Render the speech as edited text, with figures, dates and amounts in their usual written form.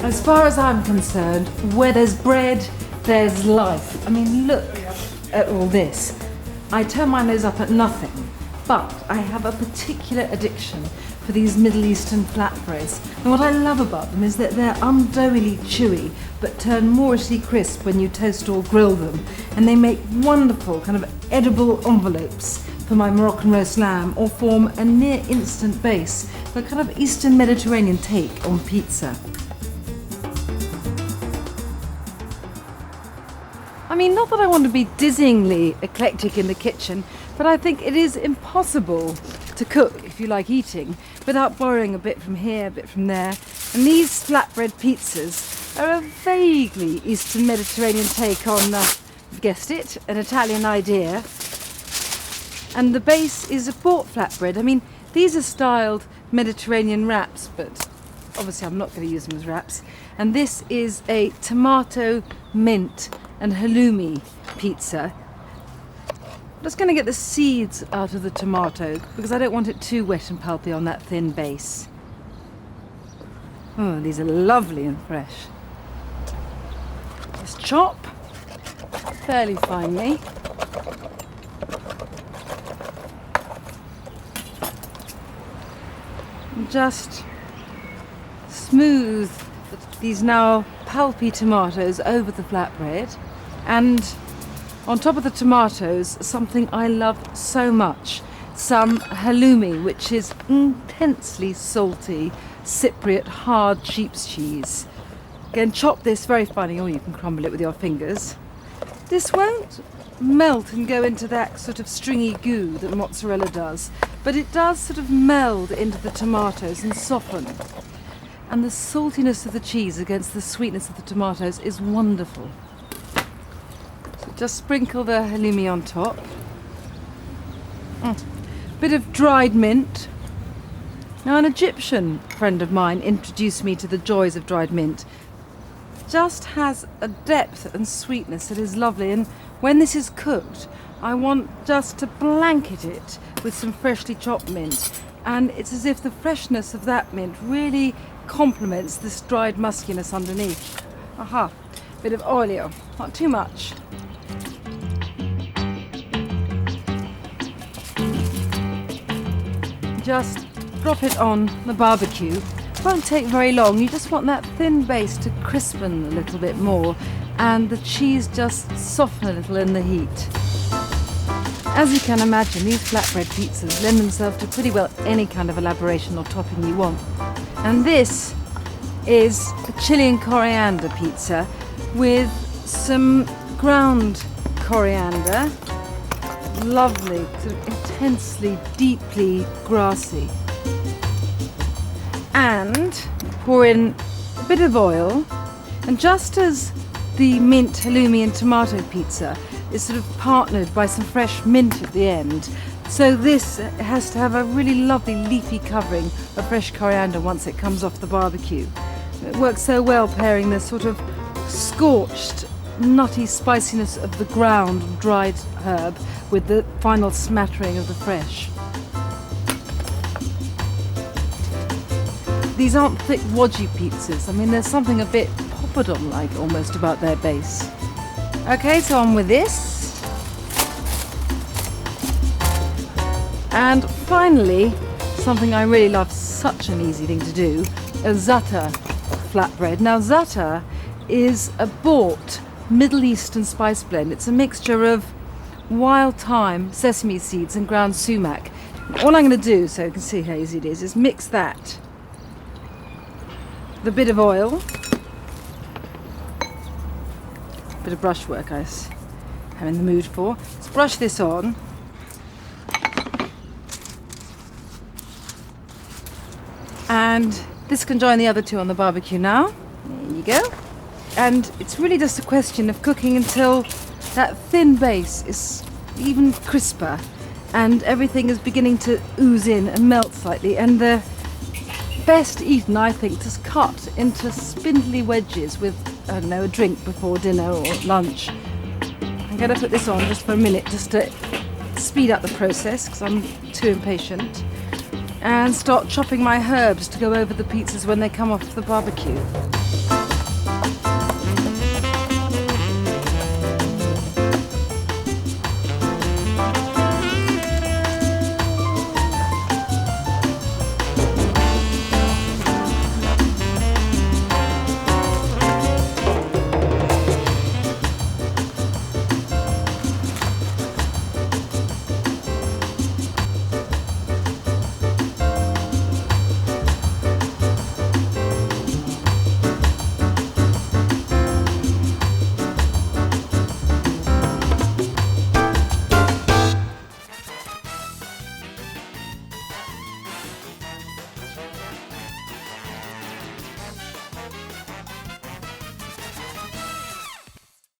As far as I'm concerned, where there's bread, there's life. I mean, look at all this. I turn my nose up at nothing, but I have a particular addiction for these Middle Eastern flatbreads. And what I love about them is that they're undoughtily chewy, but turn moorishly crisp when you toast or grill them. And they make wonderful kind of edible envelopes for my Moroccan roast lamb, or form a near instant base for a kind of Eastern Mediterranean take on pizza. I mean, not that I want to be dizzyingly eclectic in the kitchen, but I think it is impossible to cook, if you like eating, without borrowing a bit from here, a bit from there. And these flatbread pizzas are a vaguely Eastern Mediterranean take on, you've guessed it, an Italian idea. And the base is a pork flatbread. I mean, these are styled Mediterranean wraps, but obviously I'm not going to use them as wraps. And this is a tomato, mint and halloumi pizza. I'm just going to get the seeds out of the tomato because I don't want it too wet and pulpy on that thin base. Oh, these are lovely and fresh. Just chop fairly finely. And just smooth these now pulpy tomatoes over the flatbread, and on top of the tomatoes, something I love so much, some halloumi, which is intensely salty Cypriot hard sheep's cheese. Again, chop this very finely, or you can crumble it with your fingers. This won't melt and go into that sort of stringy goo that mozzarella does, but it does sort of meld into the tomatoes and soften. And the saltiness of the cheese against the sweetness of the tomatoes is wonderful. So just sprinkle the halloumi on top. Bit of dried mint. Now, an Egyptian friend of mine introduced me to the joys of dried mint. Just has a depth and sweetness that is lovely, and when this is cooked, I want just to blanket it with some freshly chopped mint, and it's as if the freshness of that mint really complements this dried muskiness underneath. Aha, bit of olio, not too much. Just drop it on the barbecue. It won't take very long. You just want that thin base to crispen a little bit more and the cheese just soften a little in the heat. As you can imagine, these flatbread pizzas lend themselves to pretty well any kind of elaboration or topping you want. And this is a chili and coriander pizza with some ground coriander, lovely, sort of intensely, deeply grassy. And pour in a bit of oil, and just as the mint, halloumi and tomato pizza is sort of partnered by some fresh mint at the end, so this has to have a really lovely leafy covering of fresh coriander once it comes off the barbecue. It works so well pairing the sort of scorched, nutty spiciness of the ground dried herb with the final smattering of the fresh. These aren't thick, wodgy pizzas. I mean, there's something a bit poppadom-like almost about their base. Okay, so on with this. And finally, something I really love, such an easy thing to do, a za'atar flatbread. Now, za'atar is a bought Middle Eastern spice blend. It's a mixture of wild thyme, sesame seeds and ground sumac. All I'm going to do, so you can see how easy it is mix that with a bit of oil, a bit of brushwork I'm in the mood for. Let's brush this on. And this can join the other two on the barbecue now. There you go. And it's really just a question of cooking until that thin base is even crisper and everything is beginning to ooze in and melt slightly. And the best eaten, I think, just cut into spindly wedges with, I don't know, a drink before dinner or lunch. I'm going to put this on just for a minute just to speed up the process because I'm too impatient, and start chopping my herbs to go over the pizzas when they come off the barbecue.